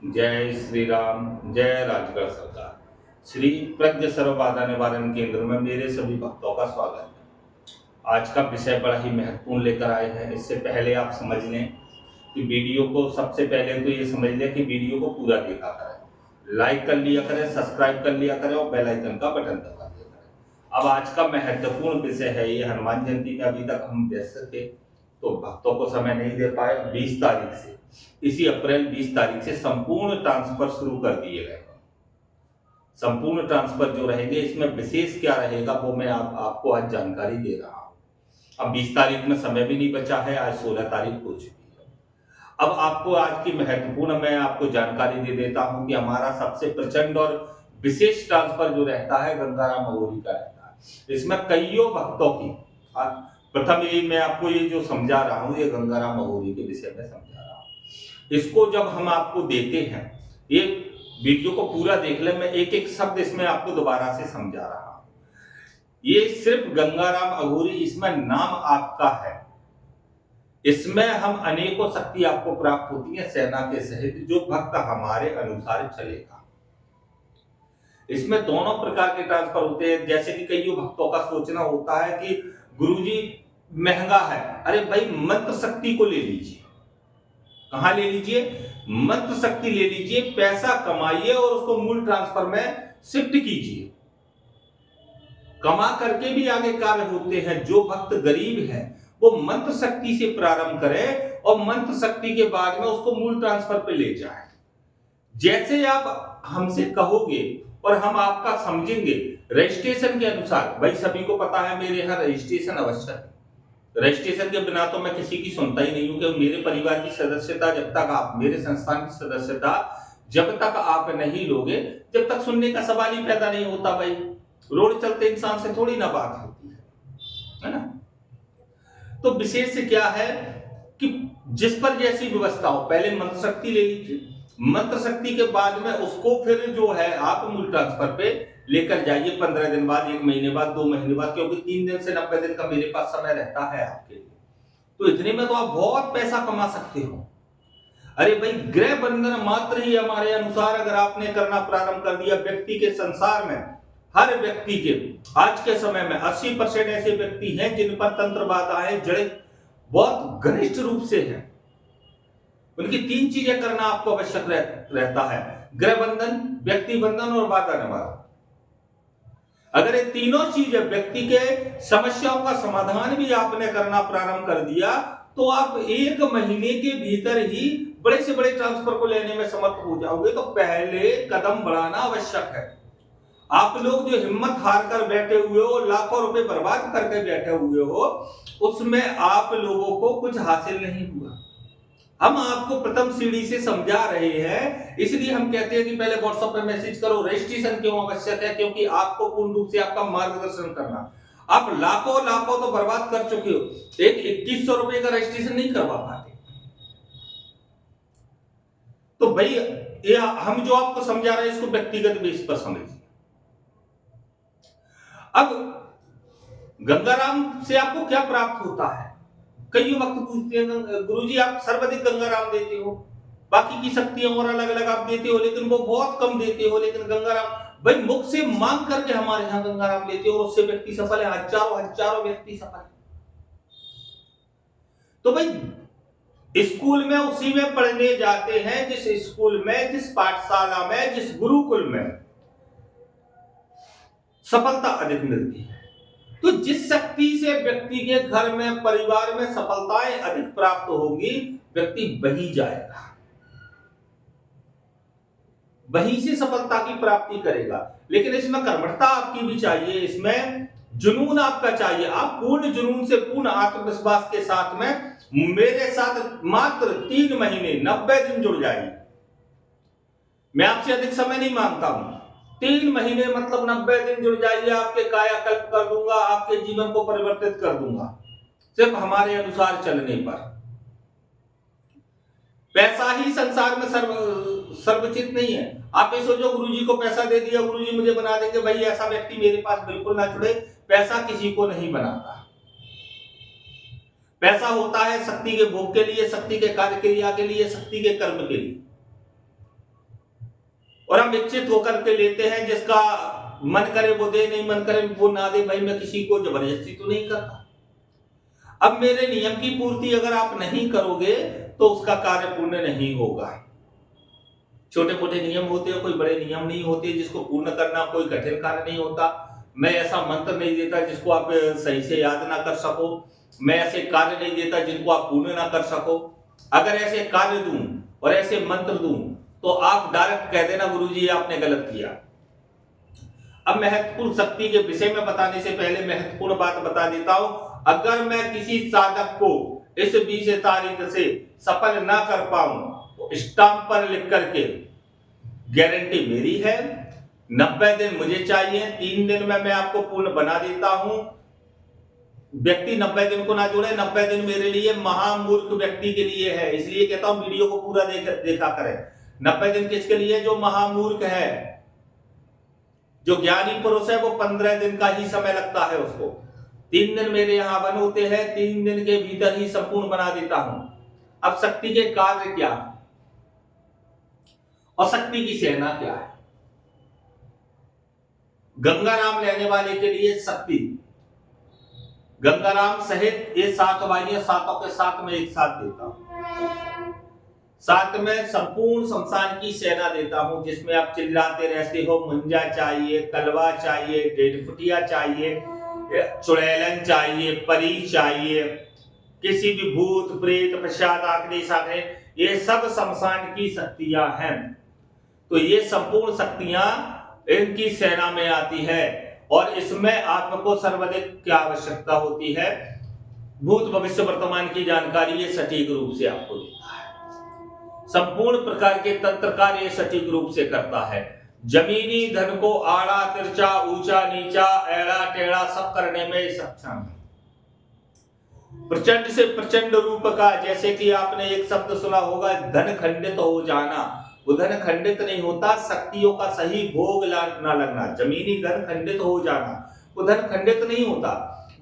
जय श्री राम। जय राजगढ़ सरकार। श्री प्रज्ञ सर्व बाधा निवारण केंद्र में मेरे सभी भक्तों का स्वागत है। आज का विषय बड़ा ही महत्वपूर्ण लेकर आए हैं। इससे पहले आप समझ लें कि वीडियो को सबसे पहले तो ये समझ लें कि वीडियो को पूरा देखा करें, लाइक कर लिया करें, सब्सक्राइब कर लिया करें और बेल आइकन का बटन दबा दिया करें। अब आज का महत्वपूर्ण विषय है ये हनुमान जयंती में अभी तक हम व्यस्त थे तो भक्तों को समय नहीं दे पाए। 20 तारीख से, इसी अप्रैल 20 तारीख से संपूर्ण ट्रांसफर शुरू कर दिए गए। संपूर्ण ट्रांसफर जो रहेंगे इसमें विशेष क्या रहेगा वो मैं आपको आज जानकारी दे रहा हूं। अब 20 तारीख में समय भी नहीं बचा है, आज 16 तारीख हो चुकी है। अब आपको आज की महत्वपूर्ण मैं आपको जानकारी दे देता हूं कि हमारा सबसे प्रचंड और विशेष ट्रांसफर जो रहता है गंगाराम अघोरी का रहता है। इसमें कईयों भक्तों की प्रथम ये मैं आपको ये जो समझा रहा हूं ये गंगाराम अघोरी के विषय में समझा रहा हूं। इसको जब हम आपको देते हैं, ये वीडियो को पूरा देख ले, मैं एक एक शब्द इसमें आपको दोबारा से समझा रहा हूं। ये सिर्फ गंगाराम अघोरी, इसमें नाम आपका है। इसमें हम अनेकों शक्ति आपको प्राप्त होती है सेना के सहित, जो भक्त हमारे अनुसार चलेगा। इसमें दोनों प्रकार के ट्रांसफर होते हैं। जैसे कि कई भक्तों का सोचना होता है कि गुरुजी महंगा है, अरे भाई मंत्र शक्ति को ले लीजिए। कहां ले लीजिए? मंत्र शक्ति ले लीजिए, पैसा कमाइए और उसको मूल ट्रांसफर में शिफ्ट कीजिए। कमा करके भी आगे कार्य होते हैं। जो भक्त गरीब है वो मंत्र शक्ति से प्रारंभ करे और मंत्र शक्ति के बाद में उसको मूल ट्रांसफर पे ले जाए। जैसे आप हमसे कहोगे और हम आपका समझेंगे रजिस्ट्रेशन के अनुसार। भाई सभी को पता है मेरे यहाँ रजिस्ट्रेशन आवश्यक है। रजिस्ट्रेशन के बिना तो मैं किसी की सुनता ही नहीं हूं। कि मेरे परिवार की सदस्यता जब तक आप, मेरे संस्थान की सदस्यता जब तक आप नहीं लोगे, जब तक सुनने का सवाल ही पैदा नहीं होता। भाई रोड चलते इंसान से थोड़ी ना बात होती है ना। तो विशेष क्या है कि जिस पर जैसी व्यवस्था हो, पहले मंत्र शक्ति ले लीजिए, मंत्र शक्ति के बाद में उसको फिर जो है आप मूल ट्रांसफर पे लेकर जाइए। 15 दिन बाद, 1 महीने बाद, 2 महीने बाद, क्योंकि 3 दिन से 90 दिन का मेरे पास समय रहता है आपके लिए। तो इतने में तो आप बहुत पैसा कमा सकते हो। अरे भाई गृह बंधन मात्र ही हमारे अनुसार अगर आपने करना प्रारंभ कर दिया, व्यक्ति के संसार में हर व्यक्ति के आज के समय में 80% ऐसे व्यक्ति हैं जिन पर तंत्र बाधाएं जड़ित बहुत घनिष्ठ रूप से है। उनकी 3 चीजें करना आपको आवश्यक रहता है: गृह बंधन, व्यक्ति बंधन और बाधा निवारण। अगर ये तीनों चीजें व्यक्ति के समस्याओं का समाधान भी आपने करना प्रारंभ कर दिया तो आप 1 महीने के भीतर ही बड़े से बड़े ट्रांसफर को लेने में समर्थ हो जाओगे। तो पहले कदम बढ़ाना आवश्यक है। आप लोग जो हिम्मत हार कर बैठे हुए हो, लाखों रुपए बर्बाद करके बैठे हुए हो, उसमें आप लोगों को कुछ हासिल नहीं हुआ। हम आपको प्रथम सीढ़ी से समझा रहे हैं, इसलिए हम कहते हैं कि पहले व्हाट्सएप पे मैसेज करो। रजिस्ट्रेशन क्यों आवश्यक है? क्योंकि आपको पूर्ण रूप से आपका मार्गदर्शन करना। आप लाखों लाखों तो बर्बाद कर चुके हो, एक 2100 रुपए का रजिस्ट्रेशन नहीं करवा पाते। तो भाई ये हम जो आपको समझा रहे हैं इसको व्यक्तिगत बेस पर समझिए। अब गंगाराम से आपको क्या प्राप्त होता है? कई वक्त पूछते हैं गुरुजी आप सर्वाधिक गंगाराम देते हो, बाकी की शक्तियां और अलग अलग आप देते हो लेकिन वो बहुत कम देते हो, लेकिन गंगाराम भाई मुख से मांग करके हमारे यहाँ गंगाराम लेते हो और उससे व्यक्ति सफल है। हजारों हजारों व्यक्ति सफल है। तो भाई स्कूल में उसी में पढ़ने जाते हैं जिस स्कूल में, जिस पाठशाला में, जिस गुरुकुल में सफलता अधिक मिलती है। तो जिस शक्ति से व्यक्ति के घर में, परिवार में सफलताएं अधिक प्राप्त होगी, व्यक्ति वही जाएगा, वहीं से सफलता की प्राप्ति करेगा। लेकिन इसमें कर्मठता आपकी भी चाहिए, इसमें जुनून आपका चाहिए। आप पूर्ण जुनून से, पूर्ण आत्मविश्वास के साथ में मेरे साथ मात्र 3 महीने 90 दिन जुड़ जाइए। मैं आपसे अधिक समय नहीं मांगता हूं। 3 महीने मतलब 90 दिन जुड़ जाइए, आपके कायाकल्प कर दूंगा, आपके जीवन को परिवर्तित कर दूंगा सिर्फ हमारे अनुसार चलने पर। पैसा ही संसार में सर्वोचित नहीं है। आप ये सोचो गुरुजी को पैसा दे दिया, गुरुजी मुझे बना देंगे, भाई ऐसा व्यक्ति मेरे पास बिल्कुल ना जुड़े। पैसा किसी को नहीं बनाता। पैसा होता है शक्ति के भोग के लिए, शक्ति के कार्य क्रिया के लिए, शक्ति के कर्म के लिए। और हम इच्छित होकर के लेते हैं, जिसका मन करे वो दे, नहीं मन करे वो ना दे। भाई मैं किसी को जबरदस्ती तो नहीं करता। अब मेरे नियम की पूर्ति अगर आप नहीं करोगे तो उसका कार्य पूर्ण नहीं होगा। छोटे मोटे नियम होते हैं, कोई बड़े नियम नहीं होते जिसको पूर्ण करना कोई कठिन कार्य नहीं होता। मैं ऐसा मंत्र नहीं देता जिसको आप सही से याद ना कर सको। मैं ऐसे कार्य नहीं देता जिनको आप पूर्ण ना कर सको। अगर ऐसे कार्य दूं और ऐसे मंत्र दूं तो आप डायरेक्ट कह देना गुरुजी आपने गलत किया। अब महत्वपूर्ण शक्ति के विषय में बताने से पहले महत्वपूर्ण बात बता देता हूं। अगर मैं किसी साधक को इस 20 तारीख से सफल ना कर पाऊं तो स्टाम्प पर लिख करके गारंटी मेरी है। 90 दिन मुझे चाहिए, 3 दिन में मैं आपको पूर्ण बना देता हूं। व्यक्ति 90 दिन को ना जोड़े, 90 दिन मेरे लिए महामूर्ख व्यक्ति के लिए है, इसलिए कहता हूं वीडियो को पूरा देखा करें। 90 दिन किसके लिए? जो महामूर्ख है। जो ज्ञानी पुरुष है वो 15 दिन का ही समय लगता है उसको। 3 दिन मेरे यहां बन होते हैं, 3 दिन के भीतर ही संपूर्ण बना देता हूं। अब शक्ति के कार्य क्या और शक्ति की सेना क्या है? गंगाराम लेने वाले के लिए शक्ति, गंगाराम सहित ये 7 वाहिनियां, 7 के साथ में एक साथ देता हूं। साथ में संपूर्ण शमशान की सेना देता हूं, जिसमें आप चिल्लाते रहते हो मुंजा चाहिए, कलवा चाहिए, 1.5 फुटिया चाहिए, चुड़ैलन चाहिए, परी चाहिए, किसी भी भूत प्रेत प्रसाद आग्नि साग्नि, ये सब शमशान की शक्तियां हैं। तो ये संपूर्ण शक्तियां इनकी सेना में आती है और इसमें आपको सर्वाधिक क्या आवश्यकता होती है? भूत भविष्य वर्तमान की जानकारी ये सटीक रूप से आपको देता है। संपूर्ण प्रकार के तंत्र कार्य सटीक रूप से करता है। जमीनी धन को आड़ा तिरछा, ऊंचा नीचा, एड़ा टेढ़ा सब करने में सक्षम है। प्रचंड से प्रचंड रूप का, जैसे कि आपने एक शब्द सुना होगा धन खंडित हो जाना, वो धन खंडित नहीं होता, शक्तियों का सही भोग ना लगना। जमीनी धन खंडित हो जाना, वो धन खंडित नहीं होता,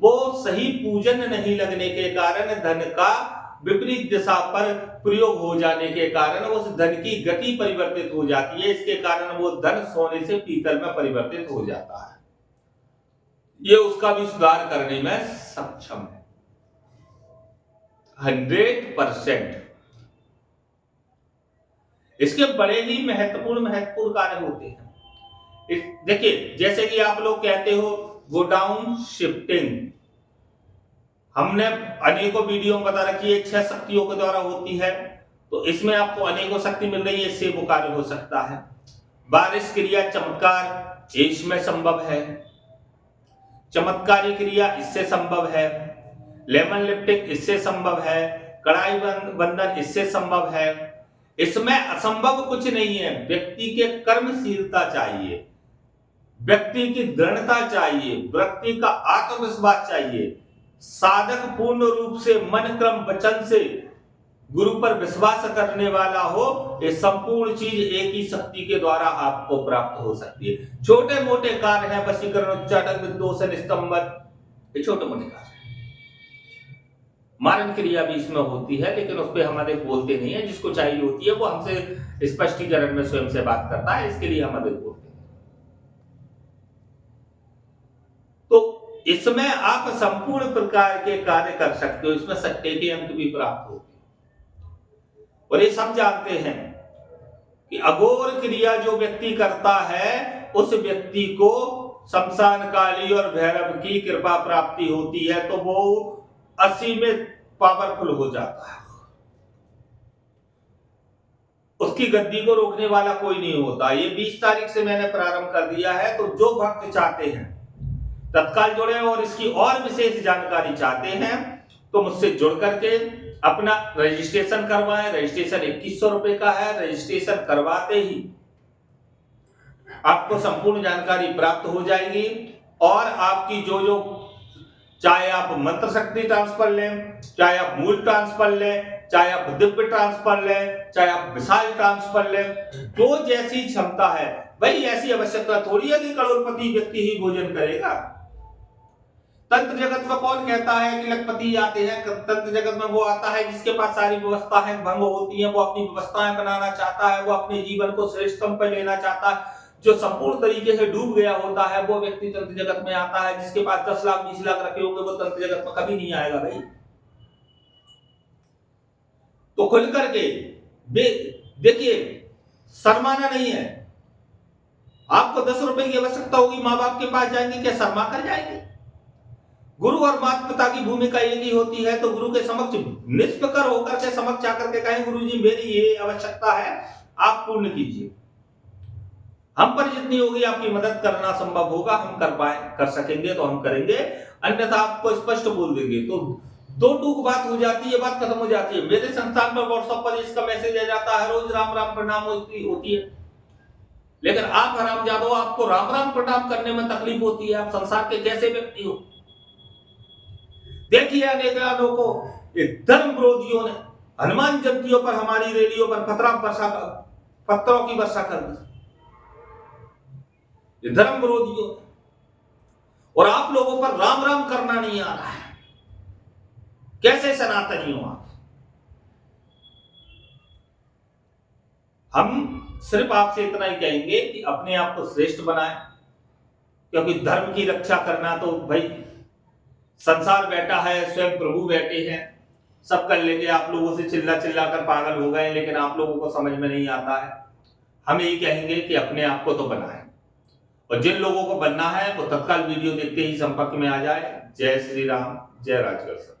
वो सही पूजन नहीं लगने के कारण धन का विपरीत दिशा पर प्रयोग हो जाने के कारण उस धन की गति परिवर्तित हो जाती है। इसके कारण वो धन सोने से पीतल में परिवर्तित हो जाता है। ये उसका भी सुधार करने में सक्षम है 100%। इसके बड़े ही महत्वपूर्ण कार्य होते हैं। देखिए, जैसे कि आप लोग कहते हो गोडाउन शिफ्टिंग, हमने अनेकों वीडियो में बता रखी है 6 शक्तियों के द्वारा होती है। तो इसमें आपको अनेकों शक्ति मिल रही है, इससे वो कार्य हो सकता है। बारिश क्रिया चमत्कार इसमें संभव है, चमत्कारी क्रिया इससे संभव है, लेमन लिफ्टिंग इससे संभव है, कड़ाई बंधन इससे संभव है। इसमें असंभव कुछ नहीं है। व्यक्ति के कर्मशीलता चाहिए, व्यक्ति की दृढ़ता चाहिए, व्यक्ति का आत्मविश्वास चाहिए। साधक पूर्ण रूप से मन क्रम वचन से गुरु पर विश्वास करने वाला हो, ये संपूर्ण चीज एक ही शक्ति के द्वारा आपको प्राप्त हो सकती है। छोटे मोटे कार्य है, वशीकरण, उच्चाटन, विद्वेषण, स्तंभन, ये छोटे मोटे कार्य है। मारण क्रिया भी इसमें होती है, लेकिन उस पर हम अधिक बोलते नहीं है। जिसको चाहिए होती है वो हमसे स्पष्टीकरण में स्वयं से बात करता है, इसके लिए हम अधिक बोलते हैं। तो इसमें आप संपूर्ण प्रकार के कार्य कर सकते हो। इसमें सट्टे के अंक भी प्राप्त होते हैं। और ये सब जानते हैं कि अघोर क्रिया जो व्यक्ति करता है उस व्यक्ति को शमशान काली और भैरव की कृपा प्राप्ति होती है, तो वो 80 में पावरफुल हो जाता है। उसकी गद्दी को रोकने वाला कोई नहीं होता। ये 20 तारीख से मैंने प्रारंभ कर दिया है, तो जो भक्त चाहते हैं तत्काल जुड़े और इसकी और विशेष जानकारी चाहते हैं तो मुझसे जुड़ करके अपना रजिस्ट्रेशन करवाएं। रजिस्ट्रेशन 2100 रुपए का है। रजिस्ट्रेशन करवाते ही आपको संपूर्ण जानकारी प्राप्त हो जाएगी और आपकी जो चाहे आप मंत्र शक्ति ट्रांसफर लें, चाहे आप मूल ट्रांसफर लें, चाहे आप दिव्य ट्रांसफर लें, चाहे आप विशाल ट्रांसफर लें, जो जैसी क्षमता है। भाई ऐसी आवश्यकता थोड़ी है कि करोड़पति व्यक्ति ही भोजन करेगा। तंत्र जगत में कौन कहता है कि लखपति आते हैं? तंत्र जगत में वो आता है जिसके पास सारी व्यवस्थाएं भंग होती हैं, वो अपनी व्यवस्थाएं बनाना चाहता है, वो अपने जीवन को श्रेष्ठतम पर लेना चाहता है। जो संपूर्ण तरीके से डूब गया होता है वो व्यक्ति तंत्र जगत में आता है। जिसके पास 10 लाख 20 लाख रखे होंगे वो तंत्र जगत में कभी नहीं आएगा भाई। तो खुल करके देखिए, शर्माना नहीं है। आपको 10 रुपए की आवश्यकता होगी, माँ बाप के पास जाएंगे, क्या शर्मा कर जाएंगे? गुरु और माता पिता की भूमिका एक ही होती है। तो गुरु के समक्ष निष्प्रकर होकर के समक्ष आकर के कहें, गुरु जी मेरी ये आवश्यकता है, आप पूर्ण कीजिए। हम पर जितनी होगी आपकी मदद करना संभव होगा, हम कर सकेंगे तो हम करेंगे, अन्यथा आपको स्पष्ट बोल देंगे। तो दो टूक बात हो जाती है, बात खत्म हो जाती है। मेरे संस्थान पर व्हाट्सएप पर इसका मैसेज आ जाता है, रोज राम राम प्रणाम होती है। लेकिन आप हरामजादो, आपको राम राम प्रणाम करने में तकलीफ होती है। आप संसार के कैसे व्यक्ति हो? देखिए अनेकों को धर्म विरोधियों ने हनुमान जयंतियों पर हमारी रैलियों पर पत्थरों की वर्षा कर दी, धर्म विरोधियों। और आप लोगों पर राम राम करना नहीं आ रहा है। कैसे सनातनी हो आप? हम सिर्फ आपसे इतना ही कहेंगे कि अपने आप को श्रेष्ठ बनाएं, क्योंकि धर्म की रक्षा करना तो भाई संसार बैठा है, स्वयं प्रभु बैठे हैं, सब कर लेंगे। आप लोगों से चिल्ला चिल्ला कर पागल हो गए, लेकिन आप लोगों को समझ में नहीं आता है। हम यही कहेंगे कि अपने आप को तो बनाएं, और जिन लोगों को बनना है वो तत्काल वीडियो देखते ही संपर्क में आ जाए। जय श्री राम, जय राजगढ़।